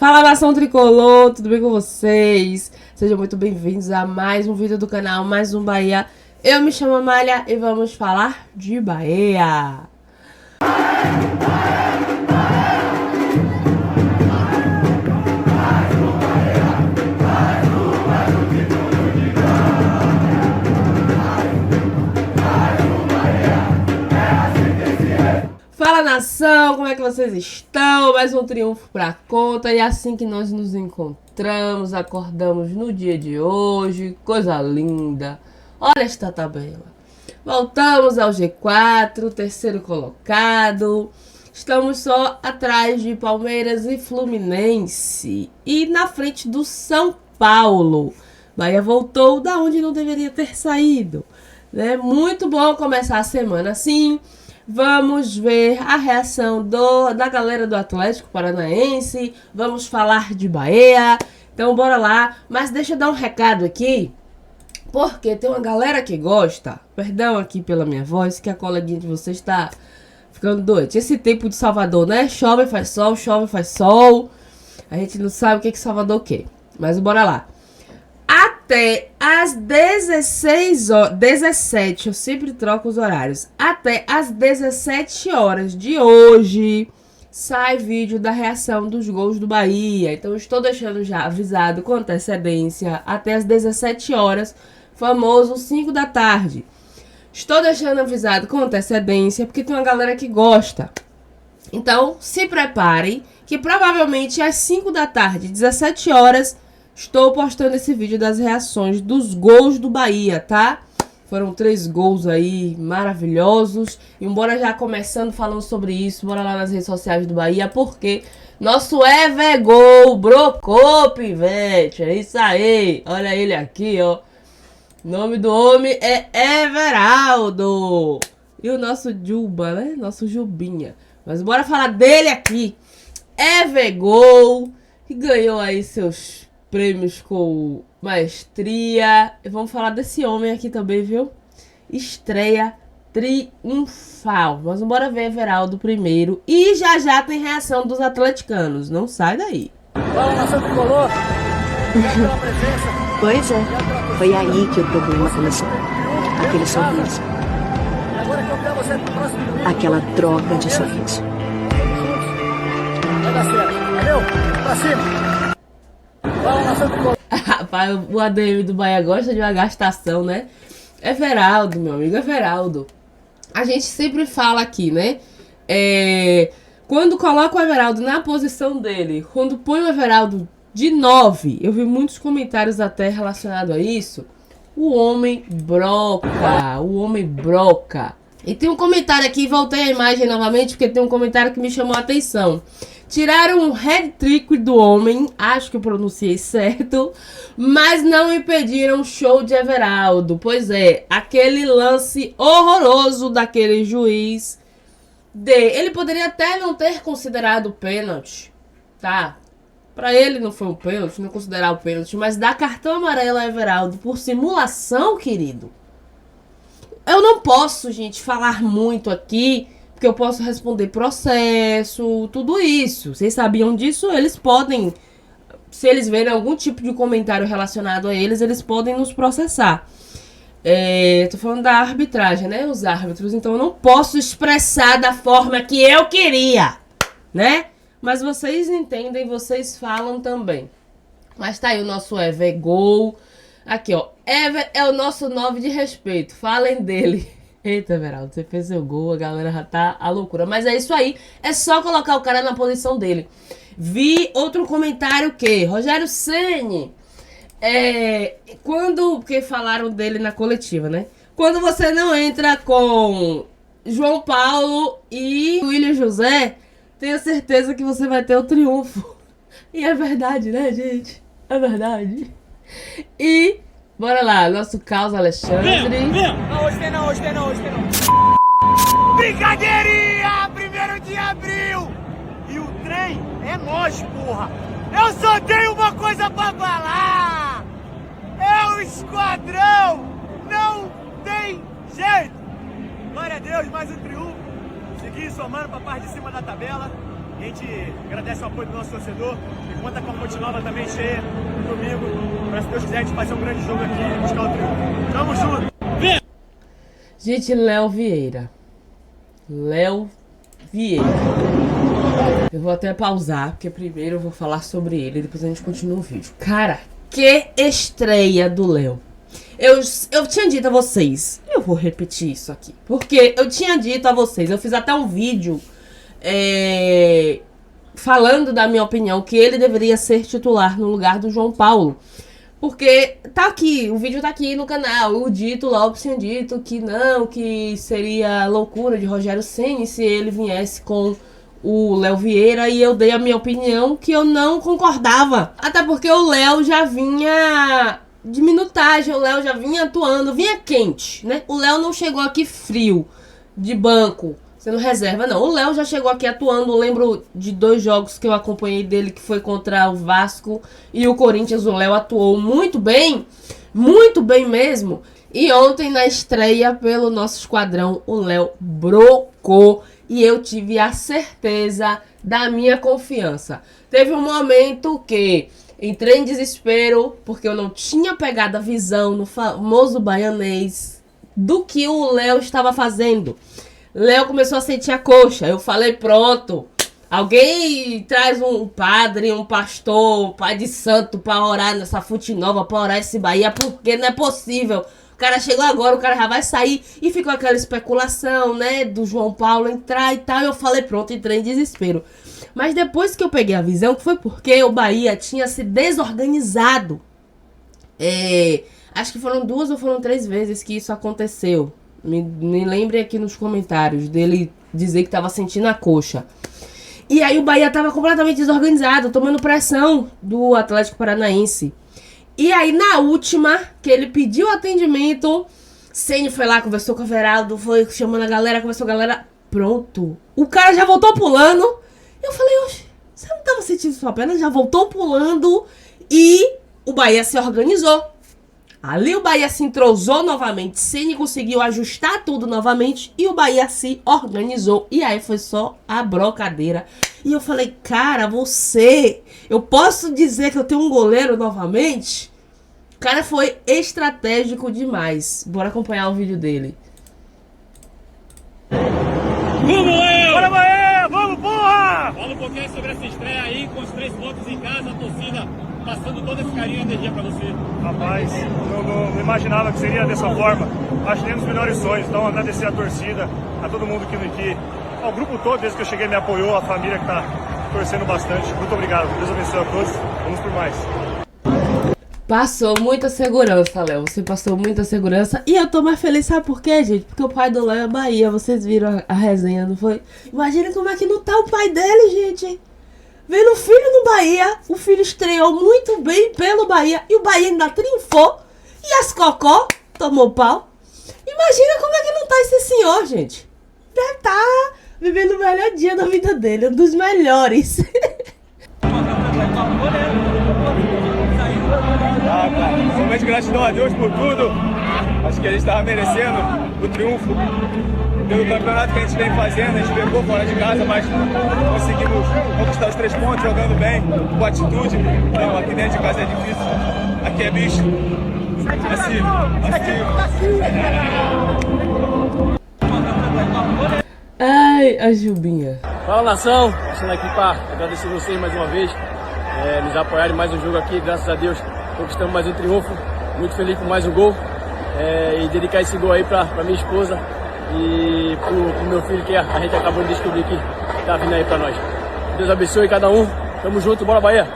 Fala, nação tricolor, tudo bem com vocês? Sejam muito bem-vindos a mais um vídeo do canal, mais um Bahia. Eu me chamo Amália e vamos falar de Bahia. Fala, nação, como é que vocês estão? Mais um triunfo pra conta. E assim que nós nos encontramos, acordamos no dia de hoje, coisa linda. Olha esta tabela. Voltamos ao G4, terceiro colocado. Estamos só atrás de Palmeiras e Fluminense. E na frente do São Paulo. Bahia voltou da onde não deveria ter saído, né? Muito bom começar a semana assim. Vamos ver a reação da galera do Atlético Paranaense. Vamos falar de Bahia. Então bora lá. Mas deixa eu dar um recado aqui. Porque tem uma galera que gosta. Perdão aqui pela minha voz, que a coleguinha de vocês está ficando doente. Esse tempo de Salvador, né? Chove, faz sol, chove, faz sol. A gente não sabe o que Salvador quer. Mas bora lá. Até às 17, eu sempre troco os horários. Até às 17 horas de hoje sai vídeo da reação dos gols do Bahia. Então eu estou deixando já avisado com antecedência. Até às 17 horas, famoso 5 da tarde. Estou deixando avisado com antecedência porque tem uma galera que gosta. Então se preparem que provavelmente às 5 da tarde, 17 horas... estou postando esse vídeo das reações dos gols do Bahia, tá? Foram 3 gols aí maravilhosos. E bora já começando falando sobre isso. Bora lá nas redes sociais do Bahia, porque nosso Evergol brocou, pivete. É isso aí. Olha ele aqui, ó. O nome do homem é Everaldo. E o nosso Juba, né? Nosso Jubinha. Mas bora falar dele aqui. Evergol, que ganhou aí seus prêmios com maestria. E vamos falar desse homem aqui também, viu? Estreia triunfal. Mas bora ver Everaldo primeiro. E já tem reação dos atleticanos. Não sai daí. Fala, nação tricolor. Obrigado pela presença. Pois é. Foi aí que o problema começou. Aquele sorriso. E agora que eu quero você pro próximo domingo. Aquela troca de sorriso. Vai dar certo. Valeu? Pra cima. Fala, nação tricolor. Rapaz, o ADM do Bahia gosta de uma gastação, né? Everaldo, meu amigo, Everaldo. A gente sempre fala aqui, né? Quando coloca o Everaldo na posição dele, quando põe o Everaldo de 9, eu vi muitos comentários até relacionados a isso. O homem broca. E tem um comentário aqui, voltei a imagem novamente, porque tem um comentário que me chamou a atenção. Tiraram um hat-trick do homem, acho que eu pronunciei certo, mas não impediram o show de Everaldo. Pois é, aquele lance horroroso daquele juiz. Ele poderia até não ter considerado pênalti, tá? Pra ele não foi um pênalti, não considerar o pênalti, mas dar cartão amarelo a Everaldo por simulação, querido. Eu não posso, gente, falar muito aqui, porque eu posso responder processo, tudo isso. Vocês sabiam disso? Eles podem, se eles verem algum tipo de comentário relacionado a eles, eles podem nos processar. Tô falando da arbitragem, né? Os árbitros. Então eu não posso expressar da forma que eu queria, né? Mas vocês entendem, vocês falam também. Mas tá aí o nosso Evergol. Aqui, ó. Ever é o nosso 9 de respeito. Falem dele. Eita, Everaldo, você fez seu gol, a galera já tá a loucura. Mas é isso aí, é só colocar o cara na posição dele. Vi outro comentário que Rogério Ceni, porque falaram dele na coletiva, né? Quando você não entra com João Paulo e William José, tenha certeza que você vai ter o triunfo. E é verdade, né, gente? É verdade. E bora lá, nosso Carlos Alexandre. Não, hoje tem não. Brincadeirinha! 1º de abril! E o trem é nós, porra! Eu só tenho uma coisa pra falar! É o esquadrão! Não tem jeito! Glória a Deus, mais um triunfo! Segui somando pra parte de cima da tabela. A gente agradece o apoio do nosso torcedor e conta com a Fonte Nova também cheia no domingo. Para, se Deus quiser, a gente fazer um grande jogo aqui e buscar o triunfo. Tamo junto! Gente, Léo Vieira. Léo Vieira. Eu vou até pausar, porque primeiro eu vou falar sobre ele, depois a gente continua o vídeo. Cara, que estreia do Léo. Eu tinha dito a vocês, eu vou repetir isso aqui, porque eu tinha dito a vocês, eu fiz até um vídeo falando da minha opinião, que ele deveria ser titular no lugar do João Paulo. Porque tá aqui, o vídeo tá aqui no canal, o Dito Lopes tinha dito que não, que seria loucura de Rogério Ceni se ele viesse com o Léo Vieira, e eu dei a minha opinião que eu não concordava. Até porque o Léo já vinha de minutagem, o Léo já vinha atuando, vinha quente, né? O Léo não chegou aqui frio, de banco, sendo reserva, não. O Léo já chegou aqui atuando. Eu lembro de 2 jogos que eu acompanhei dele, que foi contra o Vasco e o Corinthians. O Léo atuou muito bem mesmo. E ontem, na estreia pelo nosso esquadrão, o Léo brocou. E eu tive a certeza da minha confiança. Teve um momento que entrei em desespero, porque eu não tinha pegado a visão no famoso baianês do que o Léo estava fazendo. Léo começou a sentir a coxa. Eu falei, pronto. Alguém traz um padre, um pastor, um pai de santo pra orar nessa Fonte Nova, pra orar esse Bahia, porque não é possível. O cara chegou agora, o cara já vai sair. E ficou aquela especulação, né, do João Paulo entrar e tal. Eu falei, pronto, entrei em desespero. Mas depois que eu peguei a visão, que foi porque o Bahia tinha se desorganizado. Acho que foram 2 ou foram 3 vezes que isso aconteceu. Me lembrem aqui nos comentários dele dizer que tava sentindo a coxa. E aí o Bahia tava completamente desorganizado, tomando pressão do Atlético Paranaense. E aí na última, que ele pediu atendimento, Ceni foi lá, conversou com o Everaldo, foi chamando a galera, conversou com a galera. Pronto. O cara já voltou pulando. Eu falei, oxe, você não tava sentindo sua perna? Já voltou pulando. E o Bahia se organizou. Ali o Bahia se entrosou novamente, Ceni conseguiu ajustar tudo novamente e o Bahia se organizou. E aí foi só a brocadeira. E eu falei, cara, eu posso dizer que eu tenho um goleiro novamente? O cara foi estratégico demais. Bora acompanhar o vídeo dele. Vamos, Léo! Bora, Bahia! Vamos, porra! Fala um pouquinho sobre essa estreia aí, com os 3 pontos em casa, a torcida passando todo esse carinho e energia pra você. Rapaz, eu não imaginava que seria dessa forma. Acho que temos os melhores sonhos, então agradecer a torcida, a todo mundo que ao grupo todo, desde que eu cheguei, me apoiou, a família que tá torcendo bastante. Muito obrigado, Deus abençoe a todos, vamos por mais. Passou muita segurança, Léo. Você passou muita segurança. E eu tô mais feliz, sabe por quê, gente? Porque o pai do Léo é Bahia. Vocês viram a resenha, não foi? Imagina como é que não tá o pai dele, gente. Vendo o filho no Bahia. O filho estreou muito bem pelo Bahia. E o Bahia ainda triunfou. E as cocó tomou pau. Imagina como é que não tá esse senhor, gente. Deve estar vivendo o melhor dia da vida dele. Um dos melhores. Somente gratidão a Deus por tudo. Acho que a gente estava merecendo o triunfo pelo campeonato que a gente vem fazendo. A gente pegou fora de casa, mas conseguimos conquistar os 3 pontos jogando bem, com atitude. Então, aqui dentro de casa é difícil. Aqui é bicho. Ai, a Jubinha. Fala, nação! Passando aqui para agradecer vocês mais uma vez. Nos apoiarem mais um jogo aqui, graças a Deus conquistamos mais um triunfo. Muito feliz com mais um gol. E dedicar esse gol aí pra minha esposa e pro meu filho, que a gente acabou de descobrir que tá vindo aí pra nós. Deus abençoe cada um. Tamo junto, bora Bahia!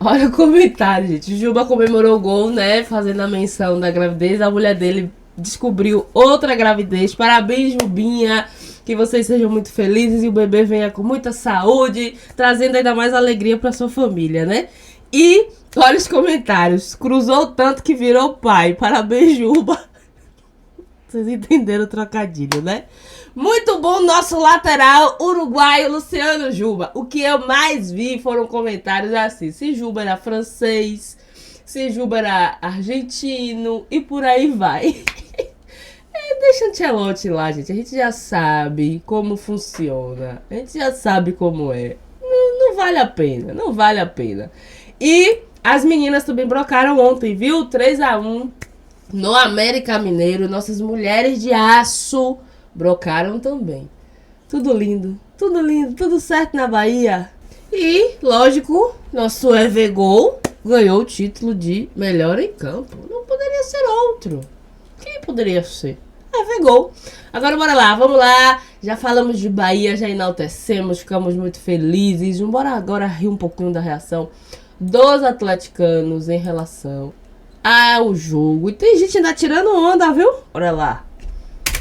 Olha o comentário, gente. O Juba comemorou o gol, né? Fazendo a menção da gravidez. A mulher dele descobriu outra gravidez. Parabéns, Jubinha. Que vocês sejam muito felizes e o bebê venha com muita saúde, trazendo ainda mais alegria pra sua família, né? E olha os comentários. Cruzou tanto que virou pai. Parabéns, Juba. Vocês entenderam o trocadilho, né? Muito bom nosso lateral uruguaio Luciano Juba. O que eu mais vi foram comentários assim. Se Juba era francês, se Juba era argentino e por aí vai. Deixa o Ancelotti lá, gente. A gente já sabe como funciona. A gente já sabe como é. Não vale a pena. Não vale a pena. E as meninas também brocaram ontem, viu? 3-1 no América Mineiro. Nossas mulheres de aço brocaram também. Tudo lindo. Tudo lindo. Tudo certo na Bahia. E, lógico, nosso Evergol ganhou o título de melhor em campo. Não poderia ser outro. Quem poderia ser? Evergol. Agora bora lá, vamos lá. Já falamos de Bahia, já enaltecemos, ficamos muito felizes. Bora agora rir um pouquinho da reação dos atleticanos em relação ao jogo. E tem gente ainda tirando onda, viu? Bora lá.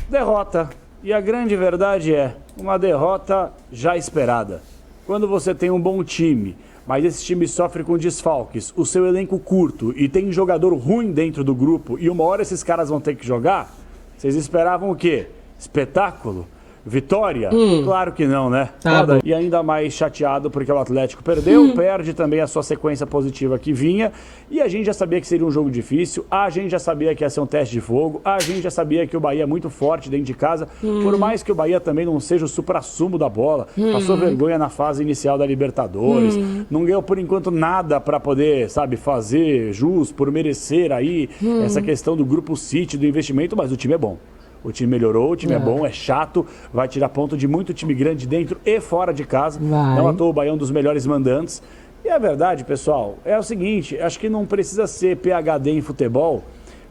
Derrota. E a grande verdade é uma derrota já esperada. Quando você tem um bom time, mas esse time sofre com desfalques, o seu elenco curto e tem jogador ruim dentro do grupo e uma hora esses caras vão ter que jogar, vocês esperavam o quê? Espetáculo? Vitória? Claro que não, né? Tá bom. E ainda mais chateado porque o Atlético perdeu, perde também a sua sequência positiva que vinha, e a gente já sabia que seria um jogo difícil, a gente já sabia que ia ser um teste de fogo, a gente já sabia que o Bahia é muito forte dentro de casa, por mais que o Bahia também não seja o suprassumo da bola, passou vergonha na fase inicial da Libertadores, não ganhou por enquanto nada para poder, sabe, fazer jus por merecer aí essa questão do Grupo City, do investimento, mas o time é bom. O time melhorou, o time é bom, é chato, vai tirar ponto de muito time grande dentro e fora de casa. Não à toa o Bahia é um dos melhores mandantes. E a verdade, pessoal, é o seguinte, acho que não precisa ser PhD em futebol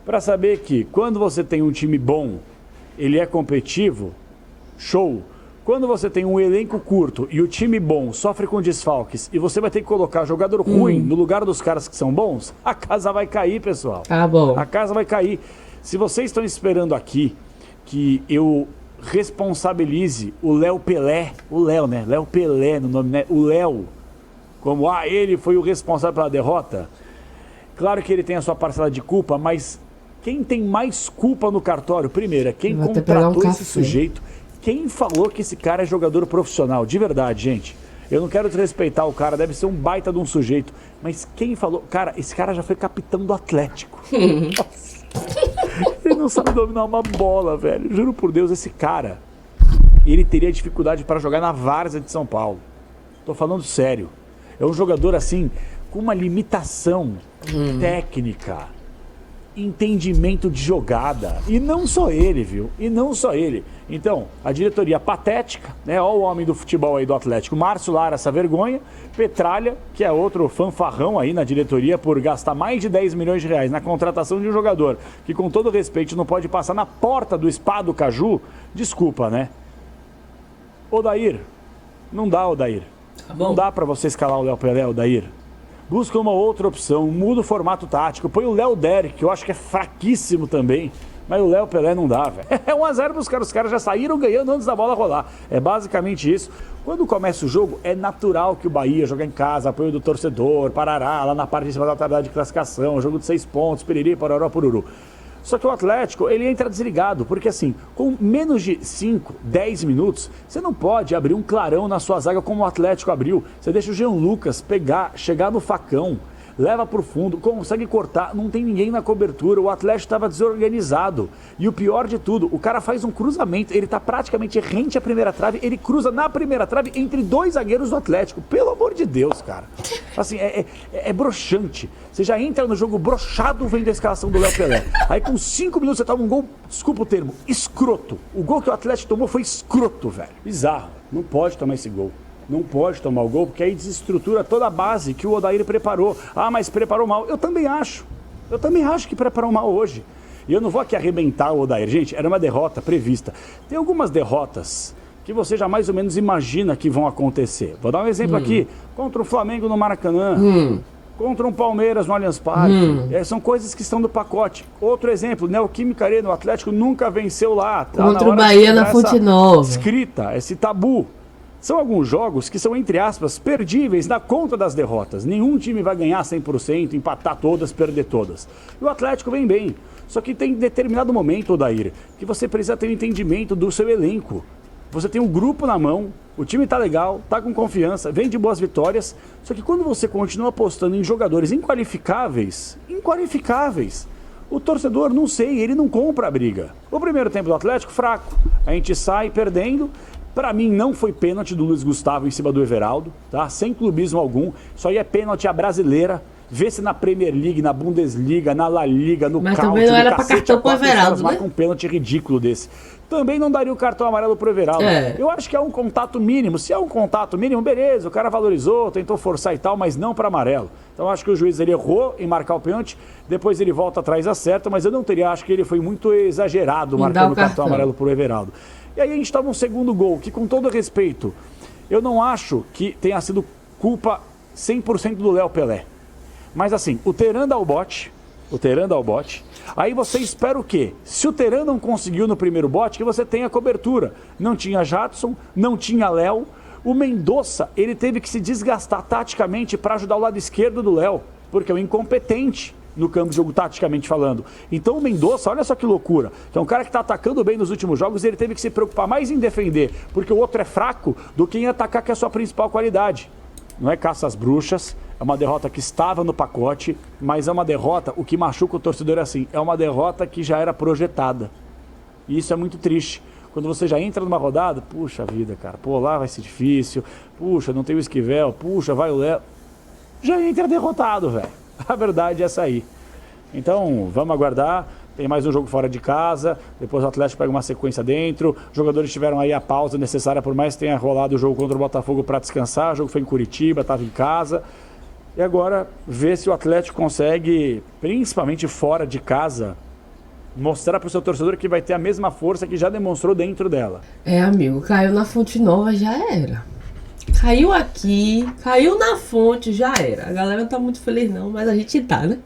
para saber que quando você tem um time bom, ele é competitivo, show. Quando você tem um elenco curto e o time bom sofre com desfalques e você vai ter que colocar jogador ruim no lugar dos caras que são bons, a casa vai cair, pessoal. Tá bom. A casa vai cair. Se vocês estão esperando aqui que eu responsabilize o Léo Pelé, o Léo, né? Léo Pelé no nome, né? O Léo, como, ele foi o responsável pela derrota. Claro que ele tem a sua parcela de culpa, mas quem tem mais culpa no cartório, primeiro, é quem contratou esse sujeito, quem falou que esse cara é jogador profissional, de verdade, gente. Eu não quero desrespeitar o cara, deve ser um baita de um sujeito, mas quem falou, cara, esse cara já foi capitão do Atlético. Nossa. Ele não sabe dominar uma bola, velho. Juro por Deus, esse cara, ele teria dificuldade para jogar na Várzea de São Paulo. Tô falando sério. É um jogador assim, com uma limitação técnica, entendimento de jogada. E não só ele, viu? E não só ele. Então, a diretoria patética, né? Olha o homem do futebol aí do Atlético, Márcio Lara, essa vergonha. Petralha, que é outro fanfarrão aí na diretoria por gastar mais de 10 milhões de reais na contratação de um jogador que, com todo respeito, não pode passar na porta do Spa do Caju. Desculpa, né? Odair, não dá, Odair. Tá não dá pra você escalar o Léo Pelé, Odair. Busca uma outra opção, muda o formato tático, põe o Léo Derek, que eu acho que é fraquíssimo também, mas o Léo Pelé não dá, velho. É 1-0 pros caras, os caras já saíram ganhando antes da bola rolar. É basicamente isso. Quando começa o jogo, é natural que o Bahia jogue em casa, apoio do torcedor, parará, lá na parte de cima da tabela de classificação, jogo de 6 pontos, piriri, parará, pururu. Só que o Atlético, ele entra desligado, porque assim, com menos de 5, 10 minutos, você não pode abrir um clarão na sua zaga como o Atlético abriu. Você deixa o Jean Lucas pegar, chegar no facão, leva pro fundo, consegue cortar, não tem ninguém na cobertura, o Atlético estava desorganizado. E o pior de tudo, o cara faz um cruzamento, ele tá praticamente rente à primeira trave, ele cruza na primeira trave entre dois zagueiros do Atlético. Pelo amor de Deus, cara. Assim, é broxante. Você já entra no jogo broxado vendo a escalação do Léo Pelé. Aí com 5 minutos você toma um gol, desculpa o termo, escroto. O gol que o Atlético tomou foi escroto, velho. Bizarro. Não pode tomar esse gol. Não pode tomar o gol, porque aí desestrutura toda a base que o Odair preparou. Ah, mas preparou mal. Eu também acho. Eu também acho que preparou mal hoje. E eu não vou aqui arrebentar o Odair. Gente, era uma derrota prevista. Tem algumas derrotas que você já mais ou menos imagina que vão acontecer. Vou dar um exemplo aqui. Contra o Flamengo no Maracanã. Contra um Palmeiras no Allianz Parque. São coisas que estão no pacote. Outro exemplo, Neoquímica Arena, o Atlético nunca venceu lá. Tá contra o Bahia na Fonte Nova. Escrita, esse tabu. São alguns jogos que são, entre aspas, perdíveis na conta das derrotas. Nenhum time vai ganhar 100%, empatar todas, perder todas. E o Atlético vem bem. Só que tem determinado momento, Odair, que você precisa ter um entendimento do seu elenco. Você tem um grupo na mão, o time tá legal, tá com confiança, vem de boas vitórias. Só que quando você continua apostando em jogadores inqualificáveis, O torcedor, não sei, ele não compra a briga. O primeiro tempo do Atlético, fraco. A gente sai perdendo. Pra mim, não foi pênalti do Luiz Gustavo em cima do Everaldo, tá? Sem clubismo algum. Isso aí é pênalti à brasileira. Vê se na Premier League, na Bundesliga, na La Liga, no Mas Caute, também não no era pra cacete, cartão pro Everaldo, né? marca um pênalti ridículo desse. Também não daria o cartão amarelo pro Everaldo. Eu acho que é um contato mínimo. Se é um contato mínimo, beleza, o cara valorizou, tentou forçar e tal, mas não para amarelo. Então acho que o juiz ele errou em marcar o pênalti, depois ele volta atrás e acerta, mas eu não teria, acho que ele foi muito exagerado marcando o cartão amarelo pro Everaldo. E aí a gente toma um segundo gol, que com todo respeito, eu não acho que tenha sido culpa 100% do Léo Pelé. Mas assim, o Teran dá o bote, aí você espera o quê? Se o Teran não conseguiu no primeiro bote, que você tenha cobertura. Não tinha Jadson, não tinha Léo. O Mendonça, ele teve que se desgastar taticamente para ajudar o lado esquerdo do Léo, porque é um incompetente no campo de jogo, taticamente falando. Então o Mendonça, olha só que loucura, que é um cara que está atacando bem nos últimos jogos, e ele teve que se preocupar mais em defender, porque o outro é fraco, do que em atacar, que é a sua principal qualidade. Não é caça às bruxas, é uma derrota que estava no pacote, mas é uma derrota, o que machuca o torcedor é assim, é uma derrota que já era projetada. E isso é muito triste. Quando você já entra numa rodada, puxa vida, cara, pô, lá vai ser difícil, puxa, não tem o Esquivel, puxa, vai o Léo. Já entra derrotado, velho. A verdade é essa aí. Então, vamos aguardar. Tem mais um jogo fora de casa, depois o Atlético pega uma sequência dentro, os jogadores tiveram aí a pausa necessária, por mais que tenha rolado o jogo contra o Botafogo para descansar, o jogo foi em Curitiba, estava em casa, e agora ver se o Atlético consegue, principalmente fora de casa, mostrar para o seu torcedor que vai ter a mesma força que já demonstrou dentro dela. É, amigo, caiu na Fonte Nova, já era. Caiu aqui, caiu na fonte, já era. A galera não tá muito feliz não, mas a gente tá, né?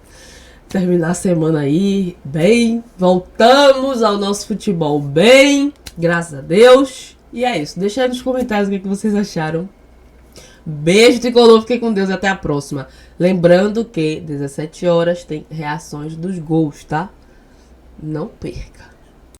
Terminar a semana aí bem, voltamos ao nosso futebol bem, graças a Deus. E é isso, deixa aí nos comentários o que vocês acharam. Beijo, tricolor, fiquem com Deus e até a próxima. Lembrando que 17 horas tem reações dos gols, tá? Não perca.